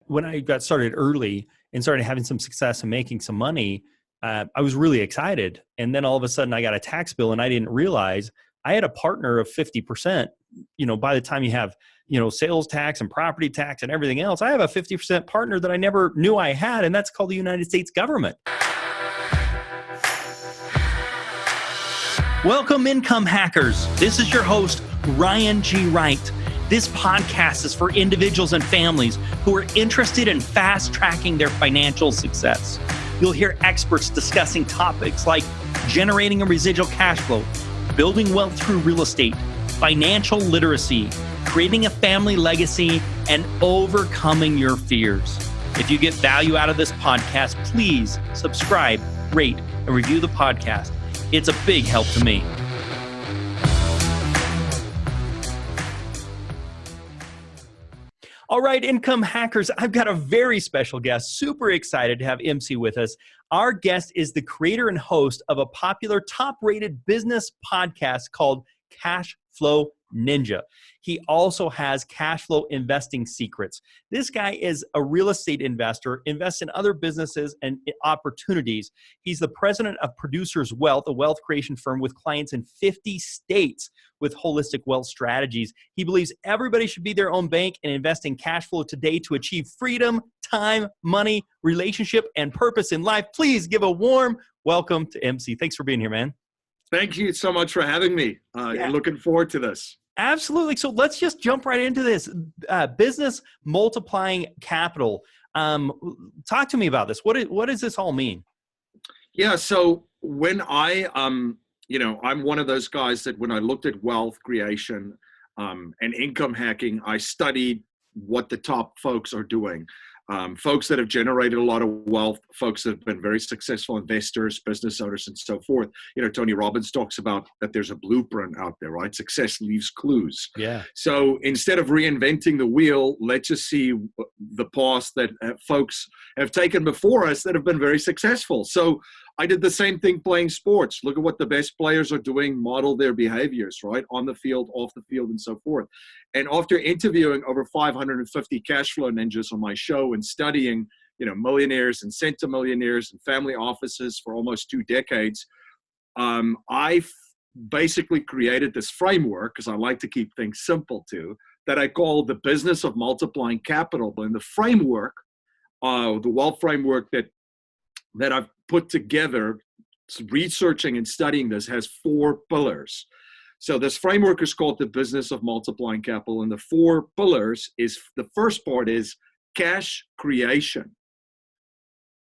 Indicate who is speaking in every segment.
Speaker 1: when I got started early and started having some success and making some money, I was really excited. And then all of a sudden I got a tax bill and I didn't realize I had a partner of 50%. By the time you have, sales tax and property tax and everything else, I have a 50% partner that I never knew I had. And that's called the United States government. Welcome, income hackers. This is your host, Ryan G. Wright. This podcast is for individuals and families who are interested in fast-tracking their financial success. You'll hear experts discussing topics like generating a residual cash flow, building wealth through real estate, financial literacy, creating a family legacy, and overcoming your fears. If you get value out of this podcast, please subscribe, rate, and review the podcast. It's a big help to me. All right, income hackers, I've got a very special guest. Super excited to have MC with us. Our guest is the creator and host of a popular top-rated business podcast called CashFlow Ninja. He also has CashFlow Investing Secrets. This guy is a real estate investor, invests in other businesses and opportunities. He's the president of Producers Wealth, a wealth creation firm with clients in 50 states with holistic wealth strategies. He believes everybody should be their own bank and invest in cash flow today to achieve freedom, time, money, relationship, and purpose in life. Please give a warm welcome to MC. Thanks for being here, man.
Speaker 2: Thank you so much for having me. Looking forward to this.
Speaker 1: Absolutely. So let's just jump right into this. Business multiplying capital. Talk to me about this. What does this all mean?
Speaker 2: Yeah. So when I'm one of those guys that when I looked at wealth creation and income hacking, I studied what the top folks are doing. Folks that have generated a lot of wealth, folks that have been very successful investors, business owners, and so forth. Tony Robbins talks about that there's a blueprint out there, right? Success leaves clues.
Speaker 1: Yeah.
Speaker 2: So instead of reinventing the wheel, let's just see the paths that folks have taken before us that have been very successful. So I did the same thing playing sports. Look at what the best players are doing, model their behaviors, right? On the field, off the field, and so forth. And after interviewing over 550 cash flow ninjas on my show and studying, millionaires and centimillionaires and family offices for almost 2 decades, I basically created this framework, because I like to keep things simple too, that I call the business of multiplying capital. And the framework, the wealth framework that I've put together, researching and studying this, has 4 pillars. So this framework is called the business of multiplying capital. And the 4 pillars is, the first part is cash creation.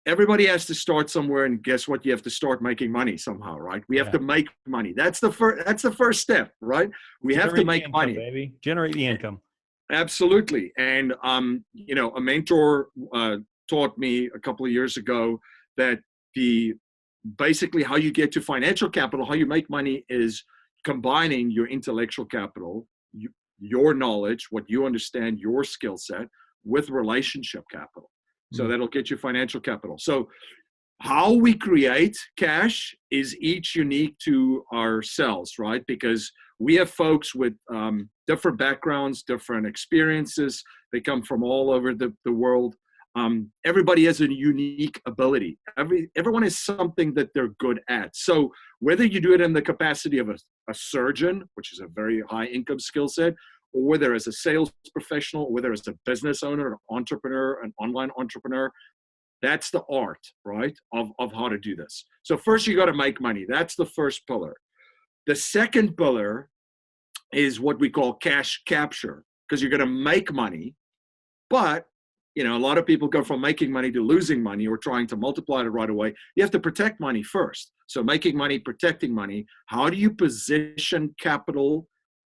Speaker 2: Everybody has to start somewhere, and guess what? You have to start making money somehow, right? We have to make money. That's the first step, right? We have to make money,
Speaker 1: baby. Generate the income.
Speaker 2: Absolutely. And a mentor taught me a couple of years ago that basically how you get to financial capital, how you make money, is combining your intellectual capital, your knowledge, what you understand, your skill set, with relationship capital. So that'll get you financial capital. So how we create cash is each unique to ourselves, right? Because we have folks with different backgrounds, different experiences. They come from all over the world. Everybody has a unique ability. Everyone has something that they're good at. So whether you do it in the capacity of a surgeon, which is a very high income skill set, or whether as a sales professional, or whether as a business owner, an entrepreneur, an online entrepreneur, that's the art, right, of how to do this. So first you got to make money. That's the first pillar. The second pillar is what we call cash capture, because you're going to make money, but a lot of people go from making money to losing money or trying to multiply it right away. You have to protect money first. So making money, protecting money. How do you position capital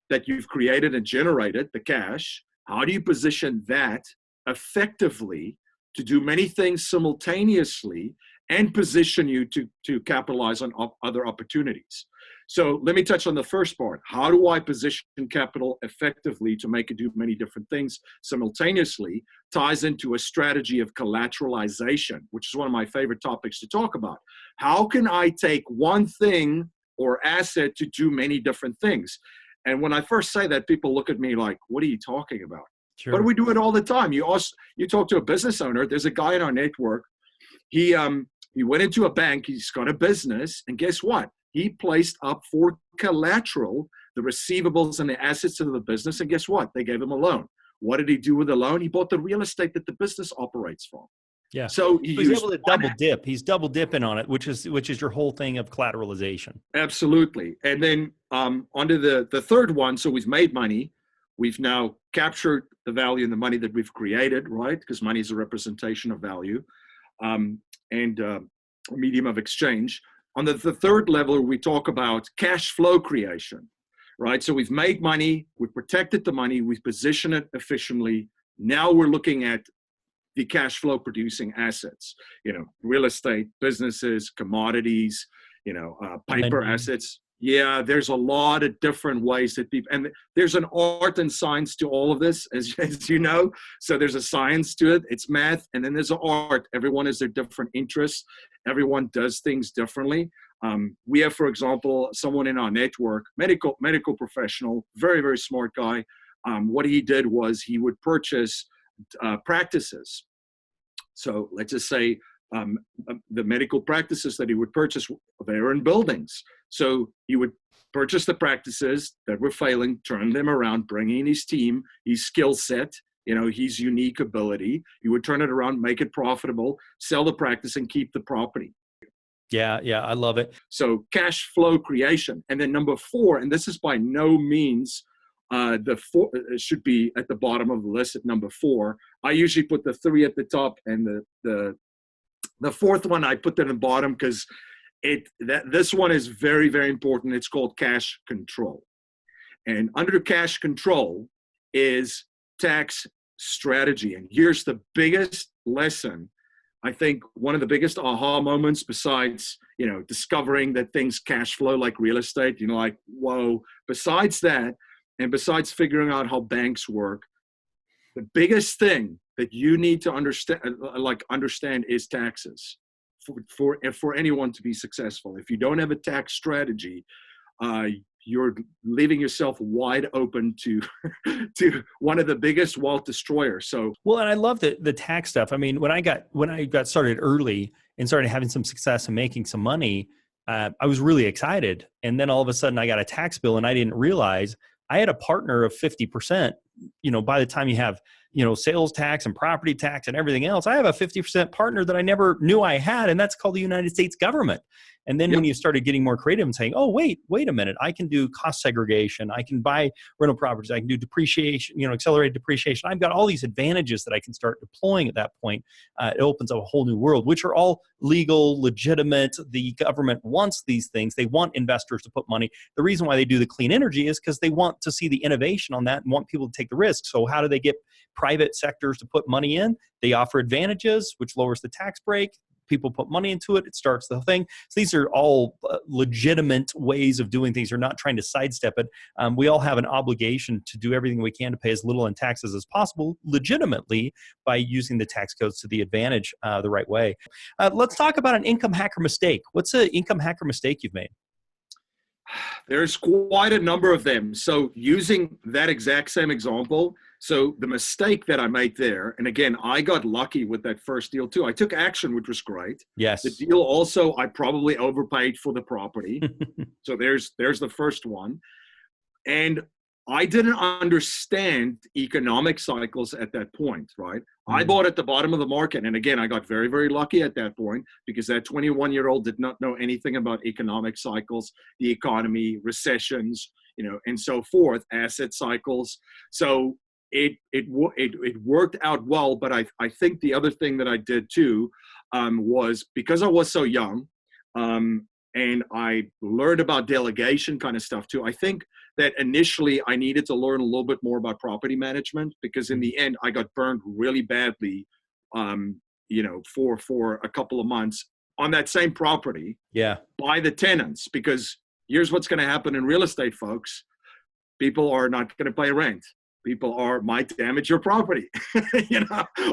Speaker 2: that you've created and generated, the cash? How do you position that effectively to do many things simultaneously and position you to capitalize on other opportunities? So let me touch on the first part. How do I position capital effectively to make it do many different things simultaneously? Ties into a strategy of collateralization, which is one of my favorite topics to talk about. How can I take one thing or asset to do many different things? And when I first say that, people look at me like, what are you talking about?
Speaker 1: Sure.
Speaker 2: But we do it all the time. You talk to a business owner. There's a guy in our network. He went into a bank. He's got a business, and guess what? He placed up for collateral the receivables and the assets of the business, and guess what? They gave him a loan. What did he do with the loan? He bought the real estate that the business operates from.
Speaker 1: Yeah.
Speaker 2: So
Speaker 1: He's able to double dip. He's double dipping on it, which is your whole thing of collateralization.
Speaker 2: Absolutely. And then onto the third one. So we've made money. We've now captured the value in the money that we've created, right? Because money is a representation of value and a medium of exchange. On the third level, we talk about cash flow creation, right? So we've made money, we've protected the money, we've positioned it efficiently. Now we're looking at the cash flow producing assets, real estate, businesses, commodities, paper assets. Yeah, there's a lot of different ways that people, and there's an art and science to all of this, as you know. So there's a science to it. It's math, and then there's an art. Everyone has their different interests. Everyone does things differently. We have, for example, someone in our network, medical professional, very, very smart guy. What he did was he would purchase practices. So let's just say the medical practices that he would purchase, they were in buildings. So he would purchase the practices that were failing, turn them around, bring in his team, his skill set, his unique ability. He would turn it around, make it profitable, sell the practice, and keep the property.
Speaker 1: Yeah, I love it.
Speaker 2: So cash flow creation. And then number 4, and this is by no means it should be at the bottom of the list at number 4. I usually put the 3 at the top, and the 4th one I put at the bottom because this one is very, very important. It's called cash control. And under cash control is tax strategy. And here's the biggest lesson. I think one of the biggest aha moments, besides, discovering that things cash flow like real estate, like, whoa, besides that, and besides figuring out how banks work, the biggest thing that you need to understand is taxes for anyone to be successful. If you don't have a tax strategy, you're leaving yourself wide open to one of the biggest wealth destroyers. So
Speaker 1: well, and I love the tax stuff. I mean, when I got started early and started having some success and making some money, I was really excited. And then all of a sudden I got a tax bill, and I didn't realize I had a partner of 50%. By the time you have, sales tax and property tax and everything else, I have a 50% partner that I never knew I had, and that's called the United States government. And then when you started getting more creative and saying, oh, wait a minute, I can do cost segregation, I can buy rental properties, I can do depreciation, accelerated depreciation. I've got all these advantages that I can start deploying at that point. It opens up a whole new world, which are all legal, legitimate. The government wants these things. They want investors to put money. The reason why they do the clean energy is because they want to see the innovation on that and want people to take the risk. So how do they get private sectors to put money in? They offer advantages, which lowers the tax break. People put money into it, it starts the thing. So these are all legitimate ways of doing things. You're not trying to sidestep it. We all have an obligation to do everything we can to pay as little in taxes as possible legitimately by using the tax codes to the advantage the right way. Let's talk about an income hacker mistake. What's an income hacker mistake you've made?
Speaker 2: There's quite a number of them. So using that exact same example, so the mistake that I made there, and again, I got lucky with that first deal too. I took action, which was great.
Speaker 1: Yes.
Speaker 2: The deal also, I probably overpaid for the property. So there's the first one. And I didn't understand economic cycles at that point, right? I bought at the bottom of the market. And again, I got very, very lucky at that point because that 21-year-old did not know anything about economic cycles, the economy, recessions, and so forth, asset cycles. So it worked out well. But I think the other thing that I did too was because I was so young, and I learned about delegation kind of stuff too. I think that initially I needed to learn a little bit more about property management because in the end I got burned really badly, for a couple of months on that same property by the tenants. Because here's what's going to happen in real estate, folks. People are not going to pay rent. People might damage your property.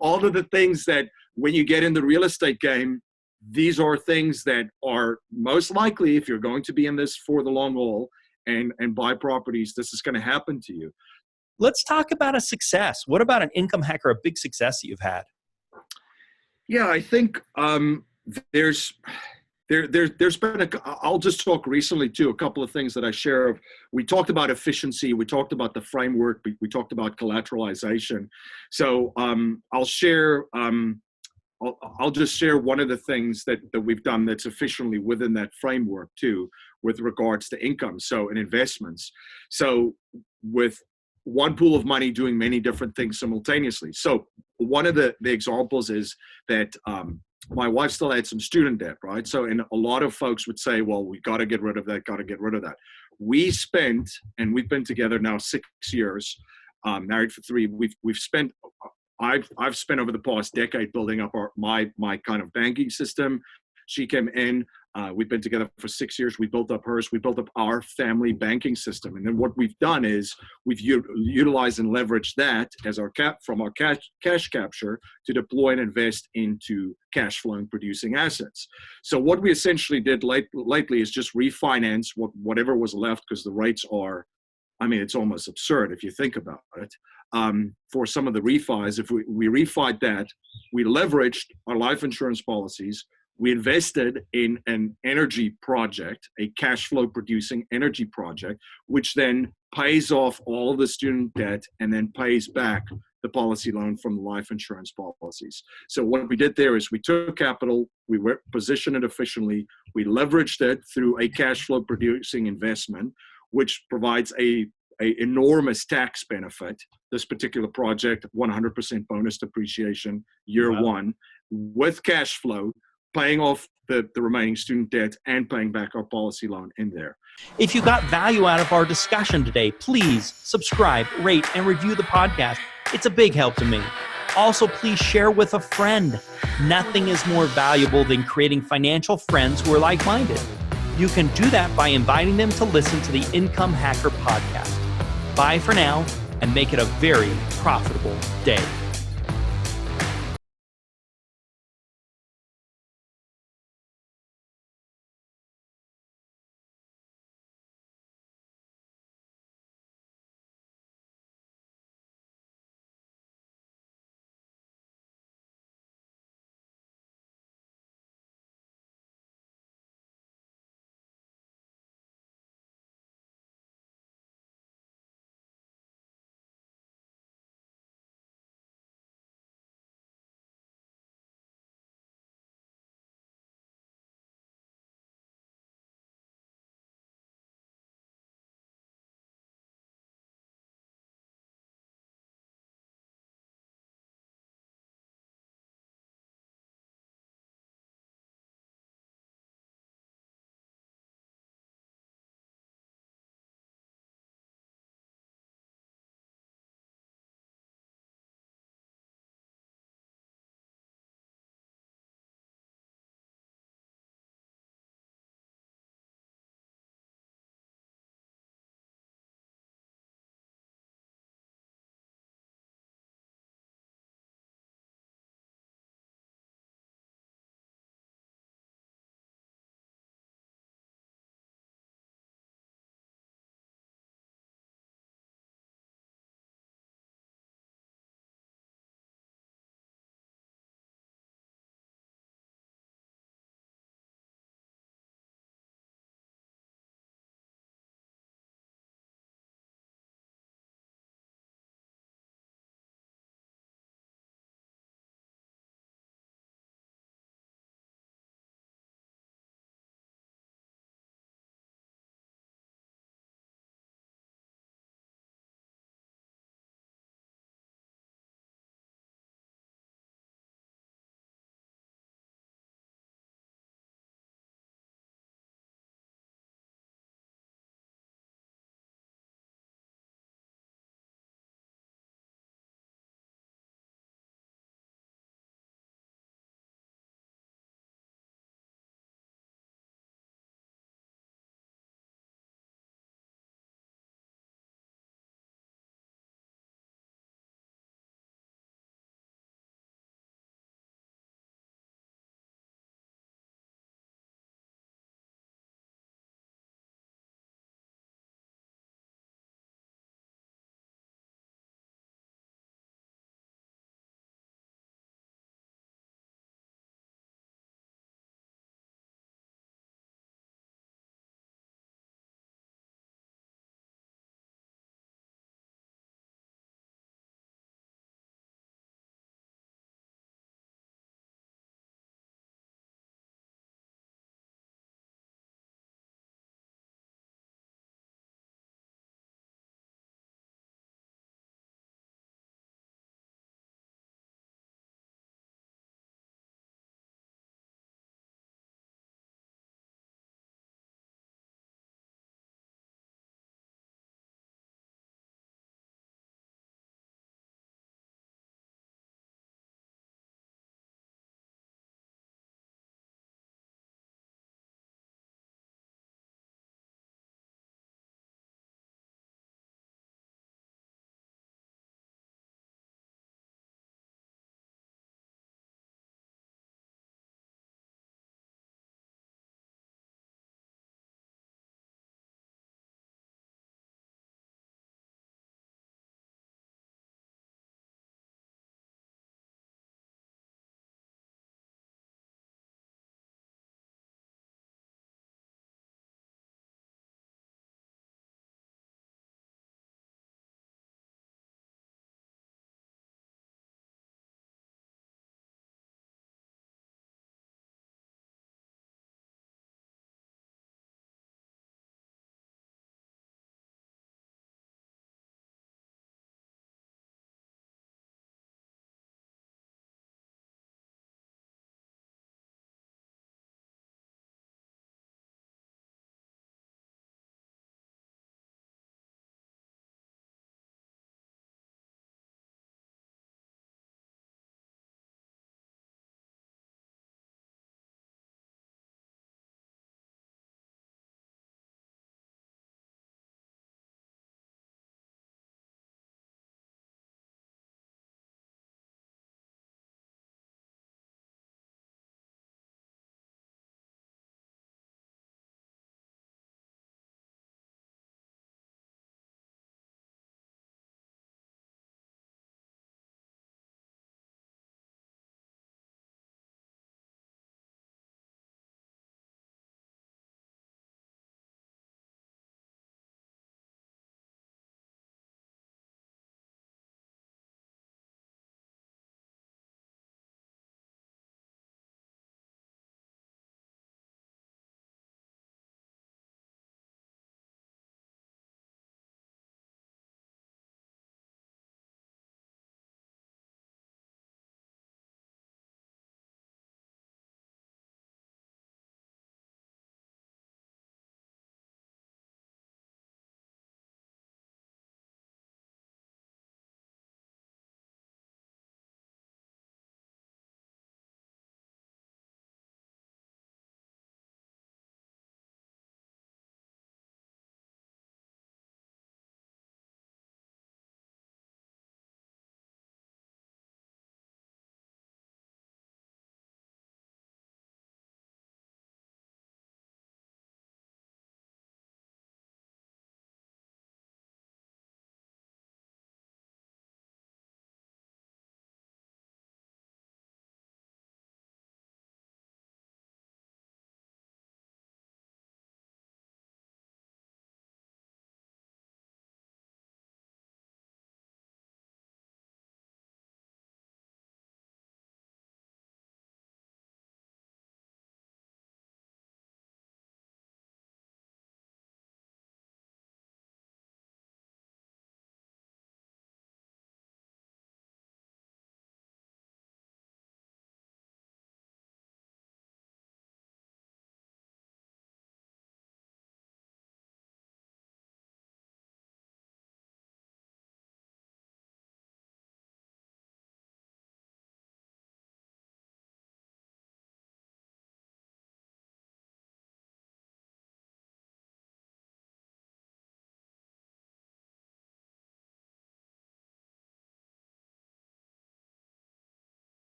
Speaker 2: All of the things that when you get in the real estate game, these are things that are most likely, if you're going to be in this for the long haul and buy properties, this is going to happen to you.
Speaker 1: Let's talk about a success. What about an income hacker, a big success that you've had?
Speaker 2: Yeah, I think there's there's been I'll just talk recently too, a couple of things that I share of. We talked about efficiency, we talked about the framework, we talked about collateralization. So I'll share I'll just share one of the things that we've done that's efficiently within that framework too, with regards to income, so in investments. So with one pool of money doing many different things simultaneously. So one of the examples is that my wife still had some student debt, right? So, and a lot of folks would say, well, we got to get rid of that, got to get rid of that. We spent, and we've been together now 6 years, married for 3. We've spent, I've spent over the past decade building up my kind of banking system. She came in. We've been together for 6 years. We built up hers. We built up our family banking system. And then what we've done is we've utilized and leveraged that as our cash capture to deploy and invest into cash flow and producing assets. So what we essentially did lately is just refinance whatever was left, because the rates are, I mean, it's almost absurd if you think about it. For some of the refis, if we refied that, we leveraged our life insurance policies. We invested in an energy project, a cash flow producing energy project, which then pays off all of the student debt and then pays back the policy loan from the life insurance policies. So what we did there is we took capital, we positioned it efficiently, we leveraged it through a cash flow producing investment, which provides a enormous tax benefit. This particular project, 100% bonus depreciation year one, with cash flow, paying off the remaining student debt and paying back our policy loan in there.
Speaker 1: If you got value out of our discussion today, please subscribe, rate, and review the podcast. It's a big help to me. Also, please share with a friend. Nothing is more valuable than creating financial friends who are like-minded. You can do that by inviting them to listen to the Income Hacker podcast. Bye for now, and make it a very profitable day.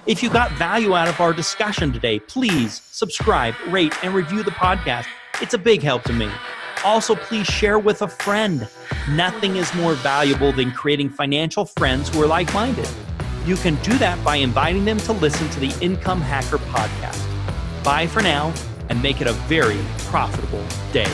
Speaker 1: If you got value out of our discussion today, please subscribe, rate, and review the podcast. It's a big help to me. Also, please share with a friend. Nothing is more valuable than creating financial friends who are like-minded. You can do that by inviting them to listen to the Income Hacker podcast. Bye for now, and make it a very profitable day.